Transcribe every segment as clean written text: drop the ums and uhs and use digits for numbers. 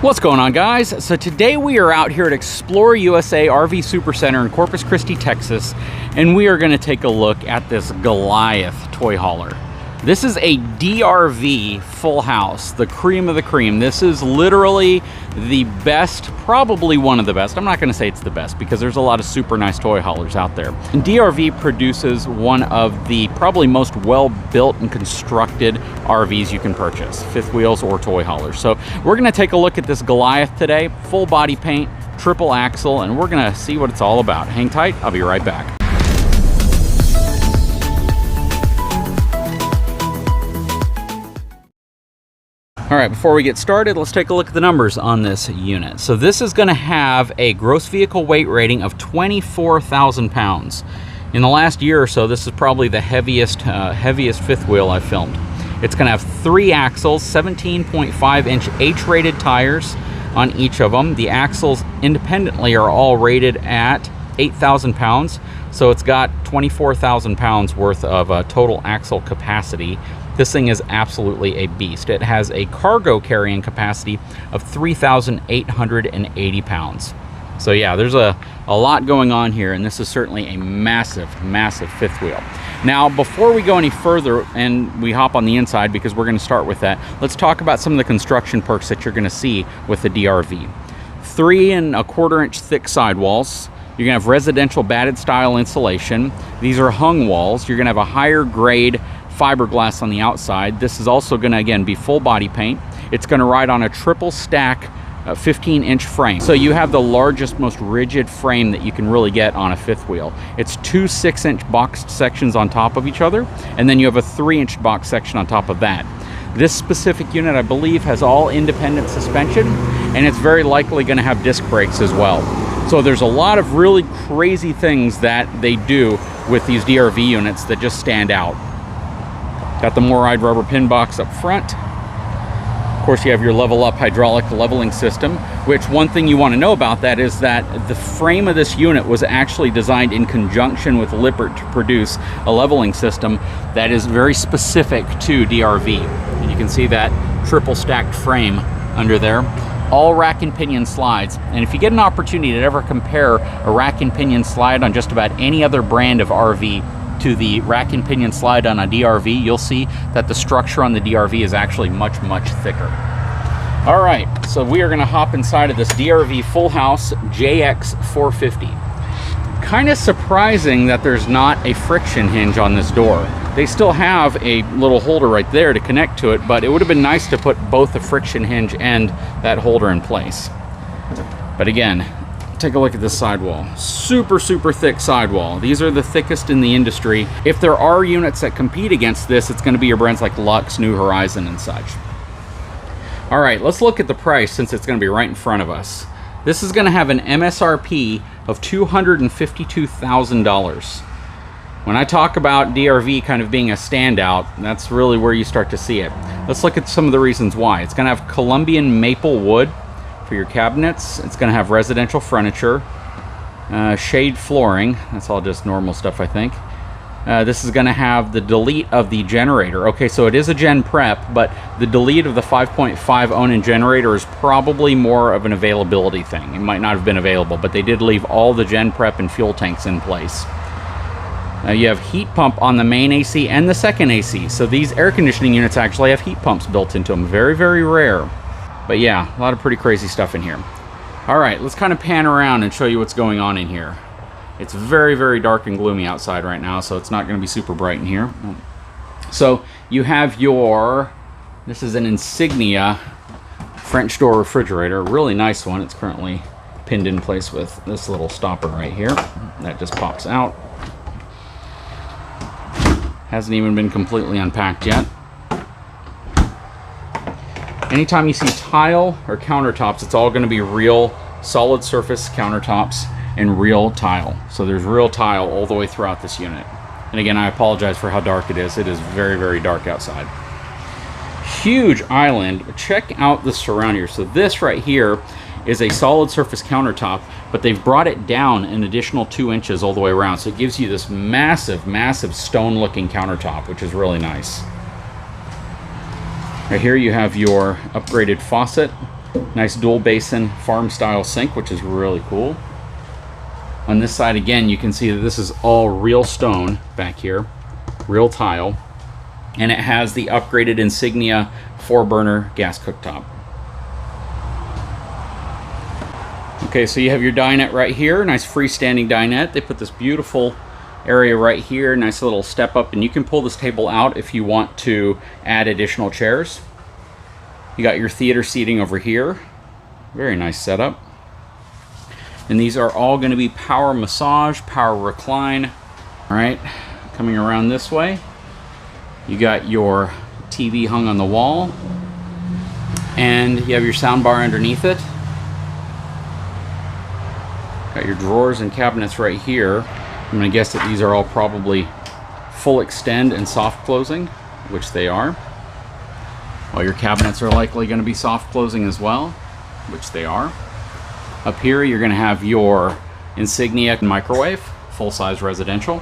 What's going on, guys? So today we are out here at Explore USA RV Supercenter in Corpus Christi, Texas, and we are going to take a look at this Goliath toy hauler. This is a DRV full house, the cream of the cream. This is literally the best, probably one of the best. I'm not going to say it's the best because there's a lot of super nice toy haulers out there. And DRV produces one of the probably most well-built and constructed RVs you can purchase, fifth wheels or toy haulers. So we're going to take a look at this Goliath today, full body paint, triple axle, and we're going to see what it's all about. Hang tight, I'll be right back. All right, before we get started, let's take a look at the numbers on this unit. So this is gonna have a gross vehicle weight rating of 24,000 pounds. In the last year or so, this is probably the heaviest fifth wheel I've filmed. It's gonna have 3 axles, 17.5-inch H-rated tires on each of them. The axles independently are all rated at 8,000 pounds. So it's got 24,000 pounds worth of total axle capacity. This thing is absolutely a beast. It has a cargo carrying capacity of 3,880 pounds. So yeah, there's a lot going on here, and this is certainly a massive, massive fifth wheel. Now, before we go any further and we hop on the inside, because we're gonna start with that, let's talk about some of the construction perks that you're gonna see with the DRV. 3 1/4-inch thick sidewalls. You're gonna have residential batted style insulation. These are hung walls. You're gonna have a higher grade fiberglass on the outside. This is also going to, again, be full body paint. It's going to ride on a triple stack 15-inch frame. So you have the largest, most rigid frame that you can really get on a fifth wheel. It's 2 6-inch boxed sections on top of each other, and then you have a 3-inch box section on top of that. This specific unit, I believe, has all independent suspension, and it's very likely going to have disc brakes as well. So there's a lot of really crazy things that they do with these DRV units that just stand out. Got the MORryde rubber pin box up front. Of course, you have your level up hydraulic leveling system, which one thing you want to know about that is that the frame of this unit was actually designed in conjunction with Lippert to produce a leveling system that is very specific to DRV. And you can see that triple stacked frame under there. All rack and pinion slides. And if you get an opportunity to ever compare a rack and pinion slide on just about any other brand of RV to the rack and pinion slide on a DRV, you'll see that the structure on the DRV is actually much, much thicker. All right, so we are gonna hop inside of this DRV Fullhouse JX450. Kind of surprising that there's not a friction hinge on this door. They still have a little holder right there to connect to it, but it would have been nice to put both the friction hinge and that holder in place. But again, take a look at this sidewall. Super, super thick sidewall. These are the thickest in the industry. If there are units that compete against this, it's going to be your brands like Lux, New Horizon, and such. All right, let's look at the price since it's going to be right in front of us. This is going to have an MSRP of $252,000. When I talk about DRV kind of being a standout, that's really where you start to see it. Let's look at some of the reasons why. It's going to have Colombian maple wood for your cabinets. It's going to have residential furniture, shade flooring. That's all just normal stuff, I think. This is going to have the delete of the generator. Okay, so it is a gen prep, but the delete of the 5.5 Onan generator is probably more of an availability thing. It might not have been available, but they did leave all the gen prep and fuel tanks in place. You have heat pump on the main AC and the second AC. So these air conditioning units actually have heat pumps built into them. Very, very rare. But yeah, a lot of pretty crazy stuff in here. All right, let's kind of pan around and show you what's going on in here. It's very, very dark and gloomy outside right now, so it's not going to be super bright in here. So you have your, this is an Insignia French door refrigerator, really nice one. It's currently pinned in place with this little stopper right here. That just pops out. Hasn't even been completely unpacked yet. Anytime you see tile or countertops, it's all going to be real solid surface countertops and real tile. So there's real tile all the way throughout this unit. And again, I apologize for how dark it is. It is very, very dark outside. Huge island. Check out the surround here. So this right here is a solid surface countertop, but they've brought it down an additional 2 inches all the way around. So it gives you this massive, massive stone-looking countertop, which is really nice. Right here you have your upgraded faucet Nice dual basin farm style sink, which is really cool. On this side again, you can see that this is all real stone back here, real tile, and it has the upgraded Insignia 4-burner gas cooktop. Okay, so you have your dinette right here, nice freestanding dinette. They put this beautiful area right here, nice little step up, and you can pull this table out if you want to add additional chairs. You got your theater seating over here. Very nice setup. And these are all going to be power massage, power recline. All right, coming around this way, you got your TV hung on the wall, and you have your sound bar underneath it. Got your drawers and cabinets right here. I'm going to guess that these are all probably full extend and soft closing, which they are. All your cabinets are likely going to be soft closing as well, which they are. Up here, you're going to have your Insignia microwave, full-size residential.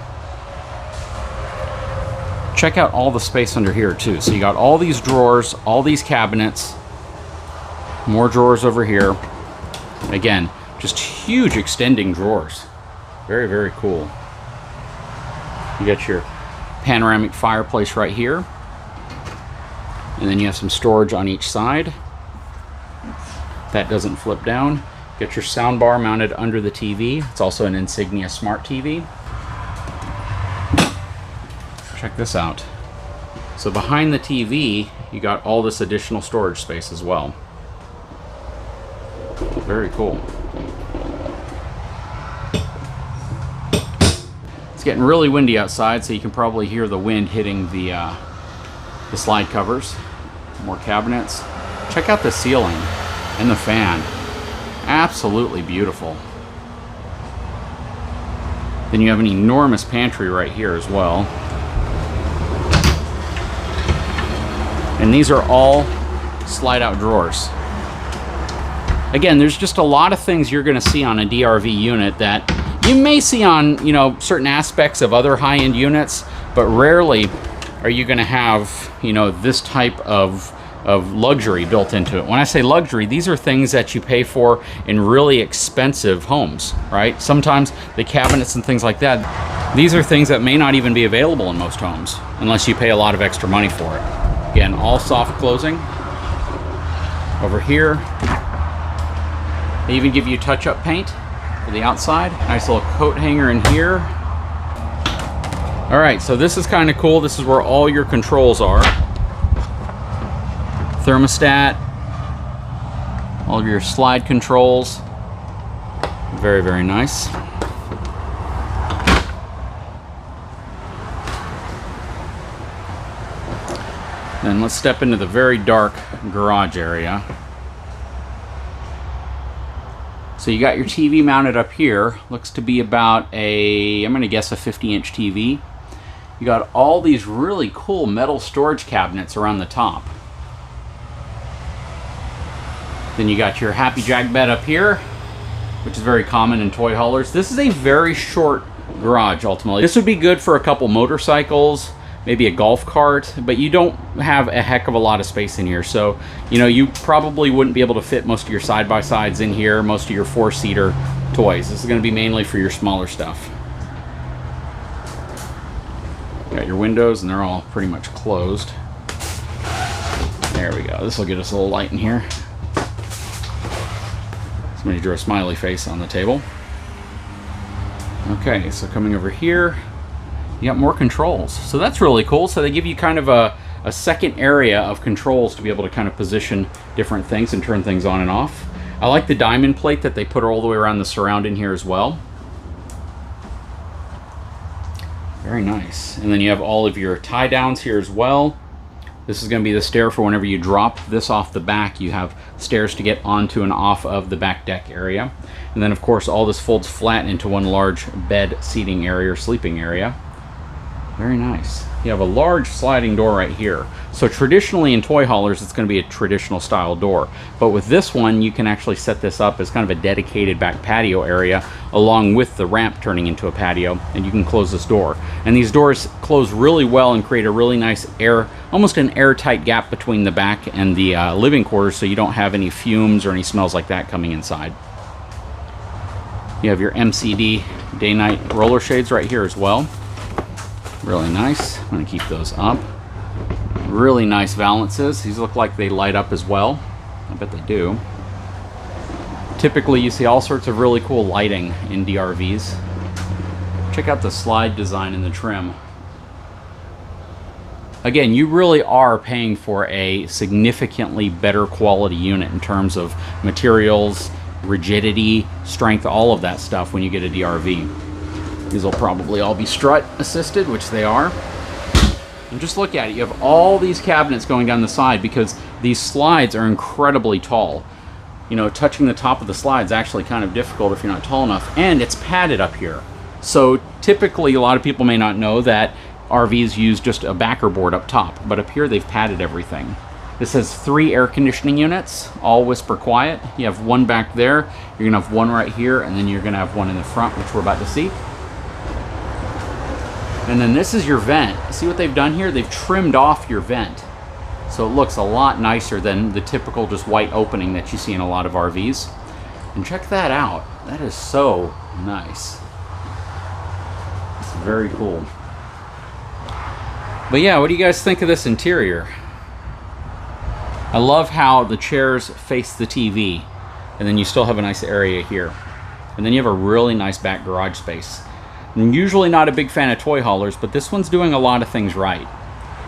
Check out all the space under here too. So you got all these drawers, all these cabinets, more drawers over here. Again, just huge extending drawers. Very, very cool. You got your panoramic fireplace right here. And then you have some storage on each side. That doesn't flip down. Get your sound bar mounted under the TV. It's also an Insignia Smart TV. Check this out. So behind the TV, you got all this additional storage space as well. Very cool. It's getting really windy outside, so you can probably hear the wind hitting the slide covers. More cabinets. Check out the ceiling and the fan. Absolutely beautiful. Then you have an enormous pantry right here as well. And these are all slide out drawers. Again, there's just a lot of things you're going to see on a DRV unit that you may see on, you know, certain aspects of other high-end units, but rarely are you going to have, you know, this type of luxury built into it. When I say luxury, these are things that you pay for in really expensive homes, right? Sometimes the cabinets and things like that, these are things that may not even be available in most homes unless you pay a lot of extra money for it. Again, all soft closing. Over here, they even give you touch-up paint for the outside. Nice little coat hanger in here. All right, so this is kind of cool. This is where all your controls are. Thermostat, all of your slide controls. Very, very nice. Then let's step into the very dark garage area. So you got your TV mounted up here. Looks to be about a, I'm gonna guess a 50-inch TV. You got all these really cool metal storage cabinets around the top. Then you got your Happy Jack bed up here, which is very common in toy haulers. This is a very short garage, ultimately. This would be good for a couple motorcycles, maybe a golf cart, but you don't have a heck of a lot of space in here. So, you know, you probably wouldn't be able to fit most of your side-by-sides in here, most of your 4-seater toys. This is going to be mainly for your smaller stuff. Got your windows, and they're all pretty much closed. There we go. This will get us a little light in here. Somebody drew a smiley face on the table. Okay, so coming over here, you got more controls. So that's really cool. So they give you kind of a second area of controls to be able to kind of position different things and turn things on and off. I like the diamond plate that they put all the way around the surround in here as well. Very nice. And then you have all of your tie downs here as well. This is going to be the stair for whenever you drop this off the back. You have stairs to get onto and off of the back deck area. And then, of course, all this folds flat into one large bed seating area or sleeping area. Very nice. you have a large sliding door right here. So traditionally in toy haulers, it's going to be a traditional style door. But with this one, you can actually set this up as kind of a dedicated back patio area along with the ramp turning into a patio, and you can close this door. And these doors close really well and create a really nice air, almost an airtight gap between the back and the living quarters, so you don't have any fumes or any smells like that coming inside. You have your MCD day-night roller shades right here as well. Really nice. I'm going to keep those up. Really nice valances. These look like they light up as well. I bet they do. Typically you see all sorts of really cool lighting in DRVs. Check out the slide design in the trim. Again, you really are paying for a significantly better quality unit in terms of materials, rigidity, strength, all of that stuff when you get a DRV. These will probably all be strut assisted, which they are. And just look at it, you have all these cabinets going down the side because these slides are incredibly tall. You know, touching the top of the slide is actually kind of difficult if you're not tall enough, and it's padded up here. So typically a lot of people may not know that RVs use just a backer board up top, but up here they've padded everything. This has 3 air conditioning units, all whisper quiet. You have one back there, you're gonna have one right here, and then you're gonna have one in the front, which we're about to see. And then this is your vent. See what they've done here? They've trimmed off your vent. So it looks a lot nicer than the typical just white opening that you see in a lot of RVs. And check that out. That is so nice. It's very cool. But yeah, what do you guys think of this interior? I love how the chairs face the TV, and then you still have a nice area here. And then you have a really nice back garage space. I'm usually not a big fan of toy haulers, but this one's doing a lot of things right.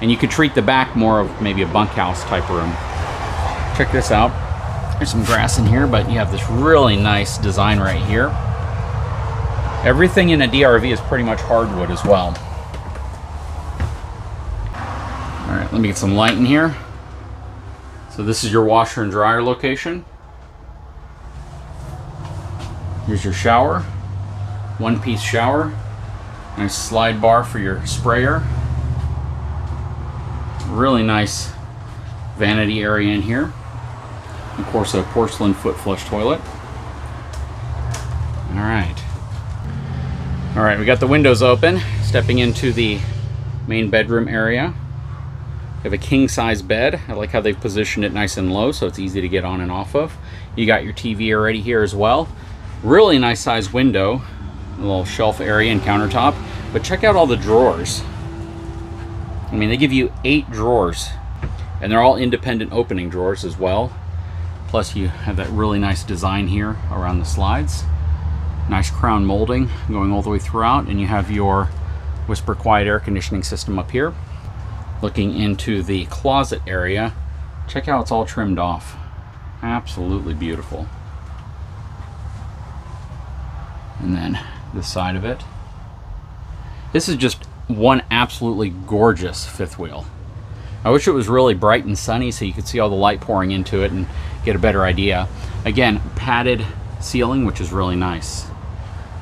And you could treat the back more of maybe a bunkhouse type room. Check this out. There's some grass in here, but you have this really nice design right here. Everything in a DRV is pretty much hardwood as well. All right, let me get some light in here. So this is your washer and dryer location. Here's your shower. One-piece shower. Nice slide bar for your sprayer. Really nice vanity area in here. Of course, a porcelain foot flush toilet. All right, we got the windows open. Stepping into the main bedroom area. You have a king-size bed. I like how they've positioned it nice and low so it's easy to get on and off of. You got your TV already here as well. Really nice size window. A little shelf area and countertop. But check out all the drawers. I mean, they give you 8 drawers. And they're all independent opening drawers as well. Plus you have that really nice design here around the slides. Nice crown molding going all the way throughout. And you have your Whisper Quiet air conditioning system up here. Looking into the closet area, check out how it's all trimmed off. Absolutely beautiful. And then this side of it. This is just one absolutely gorgeous fifth wheel. I wish it was really bright and sunny so you could see all the light pouring into it and get a better idea. Again, padded ceiling, which is really nice.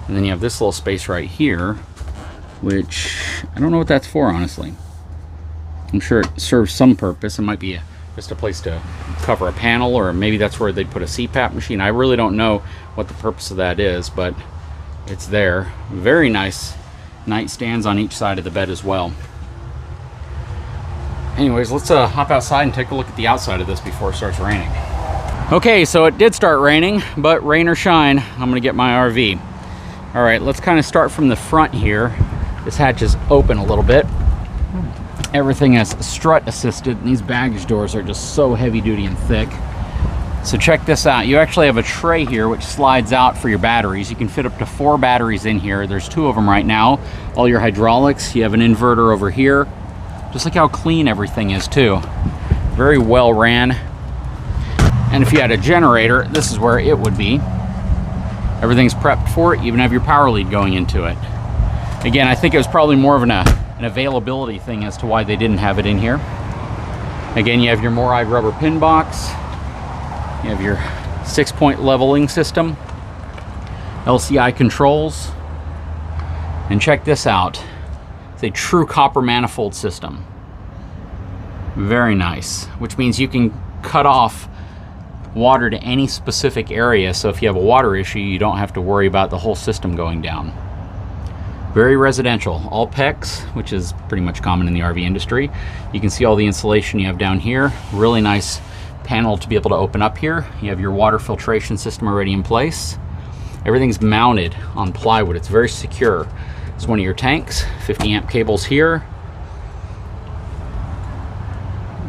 And then you have this little space right here, which I don't know what that's for, honestly. I'm sure it serves some purpose. It might be just a place to cover a panel, or maybe that's where they'd put a CPAP machine. I really don't know what the purpose of that is, but it's there. Very nice nightstands on each side of the bed as well. Anyways, let's hop outside and take a look at the outside of this before it starts raining. Okay, so it did start raining, but rain or shine, I'm gonna get my RV. All right, let's kind of start from the front here. This hatch is open a little bit. Everything is strut assisted, and these baggage doors are just so heavy duty and thick. So check this out. You actually have a tray here which slides out for your batteries. You can fit up to 4 batteries in here. There's 2 of them right now. All your hydraulics. You have an inverter over here. Just look how clean everything is too. Very well ran. And if you had a generator, this is where it would be. Everything's prepped for it. You even have your power lead going into it. Again, I think it was probably more of an availability thing as to why they didn't have it in here. Again, you have your Moride rubber pin box. You have your 6-point leveling system, LCI controls, and check this out. It's a true copper manifold system. Very nice, which means you can cut off water to any specific area, so if you have a water issue, you don't have to worry about the whole system going down. Very residential. All PEX, which is pretty much common in the RV industry. You can see all the insulation you have down here. Really nice panel to be able to open up here. You have your water filtration system already in place. Everything's mounted on plywood. It's very secure. It's one of your tanks. 50 amp cables here.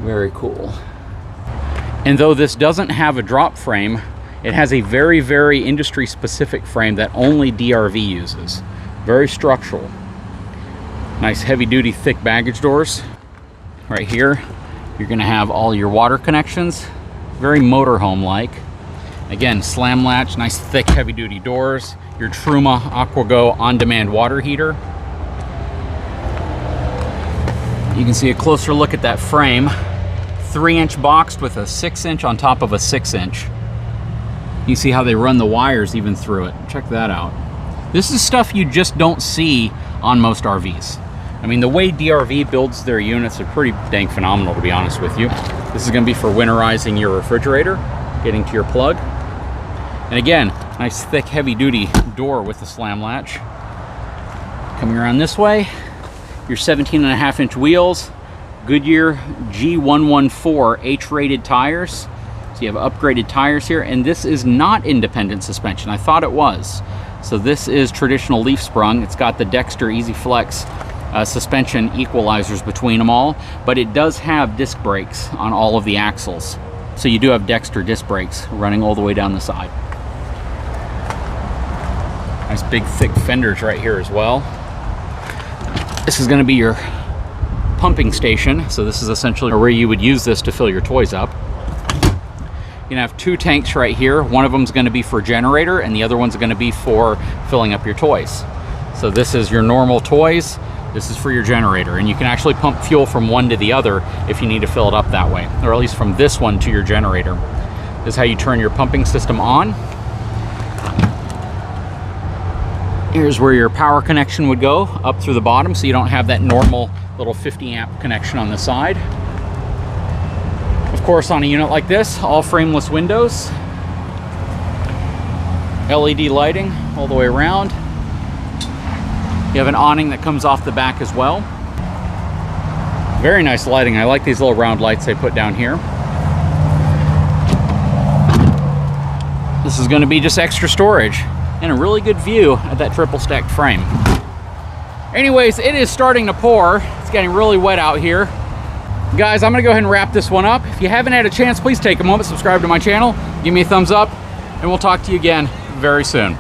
Very cool. And though this doesn't have a drop frame, it has a very, very industry specific frame that only DRV uses. Very structural. Nice heavy duty thick baggage doors. Right here, you're gonna have all your water connections. Very motorhome like. Again, slam latch, nice thick heavy duty doors. Your Truma AquaGo on-demand water heater. You can see a closer look at that frame. 3-inch boxed with a 6-inch on top of a 6-inch. You see how they run the wires even through it. Check that out. This is stuff you just don't see on most RVs. I mean, the way DRV builds their units are pretty dang phenomenal, to be honest with you. This is gonna be for winterizing your refrigerator, getting to your plug. And again, nice thick heavy duty door with the slam latch. Coming around this way, your 17.5-inch wheels, Goodyear G114 H-rated tires. So you have upgraded tires here, and this is not independent suspension. I thought it was. So this is traditional leaf sprung. It's got the Dexter Easy Flex suspension equalizers between them all, but it does have disc brakes on all of the axles. So you do have Dexter disc brakes running all the way down the side. Nice big thick fenders right here as well. This is going to be your pumping station. So this is essentially where you would use this to fill your toys up. You're gonna have 2 tanks right here. One of them is gonna be for generator and the other one's gonna be for filling up your toys. So this is your normal toys. This is for your generator, and you can actually pump fuel from one to the other if you need to fill it up that way, or at least from this one to your generator. This is how you turn your pumping system on. Here's where your power connection would go, up through the bottom, so you don't have that normal little 50 amp connection on the side. Of course, on a unit like this, all frameless windows, LED lighting all the way around. You have an awning that comes off the back as well. Very nice lighting. I like these little round lights they put down here. This is going to be just extra storage and a really good view of that triple stacked frame. Anyways, it is starting to pour. It's getting really wet out here. Guys, I'm gonna go ahead and wrap this one up. If you haven't had a chance, please take a moment, subscribe to my channel, give me a thumbs up, and we'll talk to you again very soon.